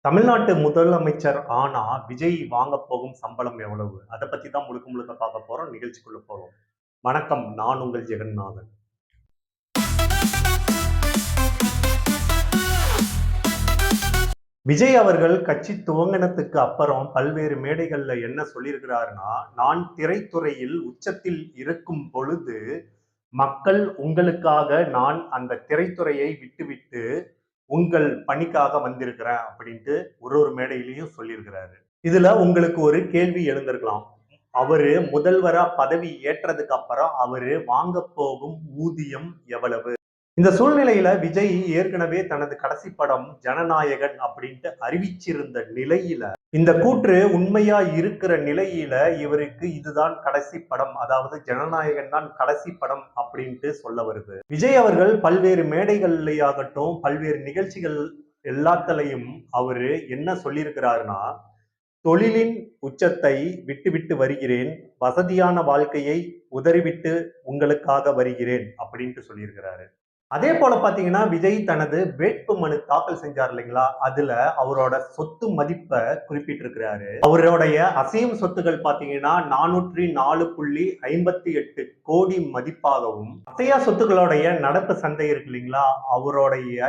தமிழ்நாட்டு முதலமைச்சர் ஆனா விஜய் வாங்க போகும் சம்பளம் எவ்வளவு? அத பத்தி தான் முழுக்க முழுக்க பார்க்க போறோம். நிகழ்ச்சிக்குள்ள போறோம். வணக்கம். நான் உங்கள் ஜெகநாதன். விஜய் அவர்கள் கட்சி துவங்கினத்துக்கு அப்புறம் பல்வேறு மேடைகள்ல என்ன சொல்லியிருக்கிறாருன்னா, நான் திரைத்துறையில் உச்சத்தில் இருக்கும் பொழுது, மக்கள் உங்களுக்காக நான் அந்த திரைத்துறையை விட்டுவிட்டு உங்கள் பணிக்காக வந்திருக்கிறேன் அப்படின்ட்டு ஒரு மேடையிலையும் சொல்லியிருக்கிறாரு. இதுல உங்களுக்கு ஒரு கேள்வி எழுந்திருக்கலாம். அவரு முதல்வரா பதவி ஏற்றதுக்கு அப்புறம் அவரு வாங்க போகும் ஊதியம் எவ்வளவு? இந்த சூழ்நிலையில விஜய் ஏற்கனவே தனது கடைசி படம் ஜனநாயகன் அப்படின்ட்டு அறிவிச்சிருந்த நிலையில இந்த கூற்று உண்மையா இருக்கிற நிலையில இவருக்கு இதுதான் கடைசி படம், அதாவது ஜனநாயகன் தான் கடைசி படம் அப்படின்ட்டு சொல்ல வருது. விஜய் அவர்கள் பல்வேறு மேடைகள்லயாகட்டும் பல்வேறு நிகழ்ச்சிகள் எல்லாத்துலயும் அவரு என்ன சொல்லியிருக்கிறாருன்னா, தொழிலின் உச்சத்தை விட்டுவிட்டு வருகிறேன், வசதியான வாழ்க்கையை உதறிவிட்டு உங்களுக்காக வருகிறேன் அப்படின்ட்டு சொல்லியிருக்கிறாரு. அதே போல பாத்தீங்கன்னா விஜய் தனது வேட்பு மனு தாக்கல் செஞ்சார் இல்லைங்களா, அதுல அவரோட சொத்து மதிப்பை குறிப்பிட்டிருக்கிறாரு. அவருடைய அசையும் சொத்துக்கள் பாத்தீங்கன்னா 404.58 கோடி மதிப்பாகவும், அசையா சொத்துக்களுடைய நடப்பு சந்தை இருக்கு இல்லைங்களா, அவருடைய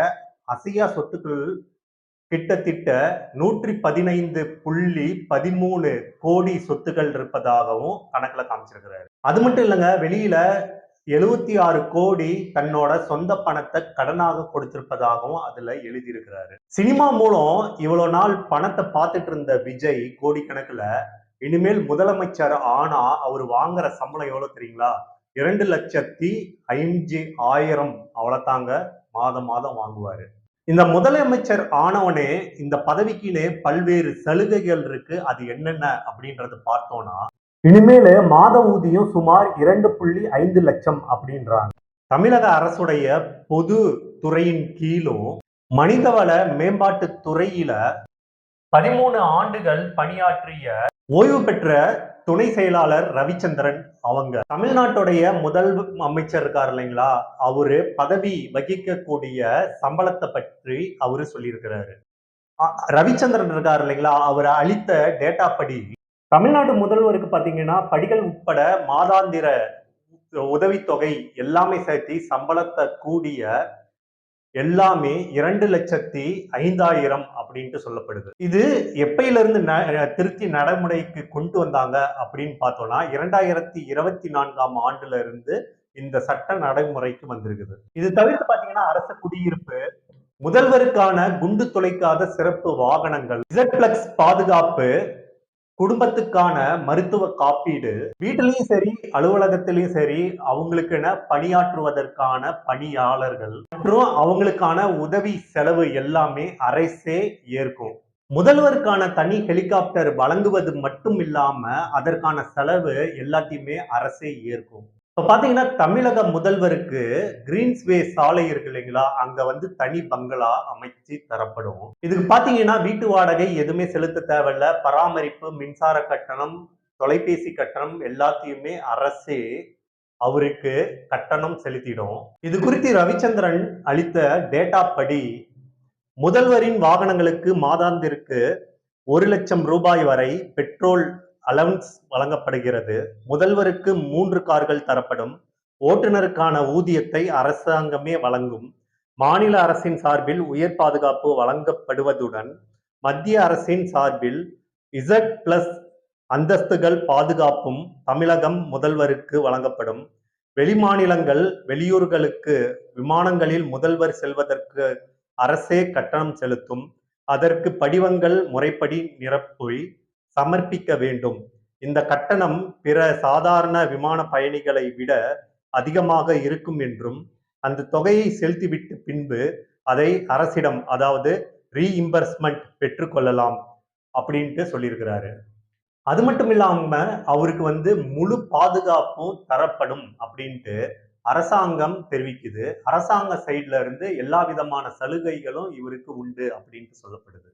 அசையா சொத்துக்கள் கிட்டத்தட்ட 115.13 கோடி சொத்துக்கள் இருப்பதாகவும் கணக்குல காமிச்சிருக்கிறாரு. அது மட்டும் இல்லைங்க, வெளியில 76 கோடி தன்னோட சொந்த பணத்தை கடனாக கொடுத்திருப்பதாகவும் அதுல எழுதியிருக்கிறாரு. சினிமா மூலம் இவ்வளவு நாள் பணத்தை பார்த்துட்டு இருந்த விஜய் கோடிக்கணக்குல இனிமேல் முதலமைச்சர் ஆனா அவர் வாங்குற சம்பளம் எவ்வளவு தெரியுங்களா? 2,05,000 அவ்வளவுதாங்க மாதம் மாதம் வாங்குவாரு. இந்த முதலமைச்சர் ஆனவனே இந்த பதவிக்குனே பல்வேறு சலுகைகள் இருக்கு. அது என்னென்ன அப்படின்றத பார்த்தோம்னா, இனிமேல் மாத ஊதியம் சுமார் 2.5 லட்சம் அப்படின்றாங்க. தமிழக அரசுடைய பொது துறையின் கீழும் மனிதவள மேம்பாட்டு துறையில 13 ஆண்டுகள் பணியாற்றிய ஓய்வு பெற்ற துணை செயலாளர் ரவிச்சந்திரன் அவங்க தமிழ்நாட்டுடைய முதல் அமைச்சர் இருக்கார் இல்லைங்களா, அவரு பதவி வகிக்கக்கூடிய சம்பளத்தை பற்றி அவரு சொல்லியிருக்கிறாரு. ரவிச்சந்திரன் இருக்கார் இல்லைங்களா, அவர் அளித்த டேட்டா படி தமிழ்நாடு முதல்வருக்கு பாத்தீங்கன்னா படிகள் உட்பட மாதாந்திர உதவித்தொகை எல்லாமே சேர்த்து சம்பளத்தை கூடிய எல்லாமே 2,05,000 அப்படின்ட்டு சொல்லப்படுது. இது எப்பயிலிருந்து திருத்தி நடைமுறைக்கு கொண்டு வந்தாங்க அப்படின்னு பார்த்தோம்னா 2024ஆம் ஆண்டுல இருந்து இந்த சட்ட நடைமுறைக்கு வந்திருக்குது. இது தவிர்த்து பாத்தீங்கன்னா அரசு குடியிருப்பு, முதல்வருக்கான குண்டு துளைக்காத சிறப்பு வாகனங்கள், இசட்பிளக்ஸ் பாதுகாப்பு, குடும்பத்துக்கான மருத்துவ காப்பீடு, வீட்டிலையும் சரி அலுவலகத்திலையும் சரி அவங்களுக்கென பணியாற்றுவதற்கான பணியாளர்கள் மற்றும் அவங்களுக்கான உதவி செலவு எல்லாமே அரசே ஏற்கும். முதல்வருக்கான தனி ஹெலிகாப்டர் வழங்குவது மட்டும் இல்லாம அதற்கான செலவு எல்லாத்தையுமே அரசே ஏற்கும். இப்ப பாத்தீங்கன்னா தமிழக முதல்வருக்கு கிரீன்ஸ்வே சாலை இருக்கு இல்லைங்களா, அங்க தனி பங்களா அமைச்சு தரப்படும். இதுக்கு பாத்தீங்கன்னா வீட்டு வாடகை எதுவுமே செலுத்த தேவையில்ல. பராமரிப்பு, மின்சார கட்டணம், தொலைபேசி கட்டணம் எல்லாத்தையுமே அரசே அவருக்கு கட்டணம் செலுத்திடும். இது குறித்து ரவிச்சந்திரன் அளித்த டேட்டா படி முதல்வரின் வாகனங்களுக்கு மாதாந்திற்கு 1 லட்சம் ரூபாய் வரை பெட்ரோல் அலவன்ஸ் வழங்கப்படுகிறது. முதல்வருக்கு 3 கார்கள் தரப்படும். ஓட்டுநருக்கான ஊதியத்தை அரசாங்கமே வழங்கும். மாநில அரசின் சார்பில் உயர் பாதுகாப்பு வழங்கப்படுவதுடன் மத்திய அரசின் சார்பில் Z+ அந்தஸ்துகள் பாதுகாப்பும் தமிழகம் முதல்வருக்கு வழங்கப்படும். வெளிமாநிலங்கள் வெளியூர்களுக்கு விமானங்களில் முதல்வர் செல்வதற்கு அரசே கட்டணம் செலுத்தும். அதற்கு படிவங்கள் முறைப்படி நிரப்பி சமர்ப்பிக்க வேண்டும். இந்த கட்டணம் பிற சாதாரண விமான பயணிகளை விட அதிகமாக இருக்கும் என்றும் அந்த தொகையை செலுத்திவிட்டு பின்பு அதை அரசிடம், அதாவது ரீஇம்பர்ஸ்மெண்ட் பெற்றுக்கொள்ளலாம் அப்படின்ட்டு சொல்லியிருக்கிறாரு. அது மட்டும் இல்லாம அவருக்கு முழு பாதுகாப்பும் தரப்படும் அப்படின்ட்டு அரசாங்கம் தெரிவிக்குது. அரசாங்க சைட்ல இருந்து எல்லா விதமான சலுகைகளும் இவருக்கு உண்டு அப்படின்ட்டு சொல்லப்படுது.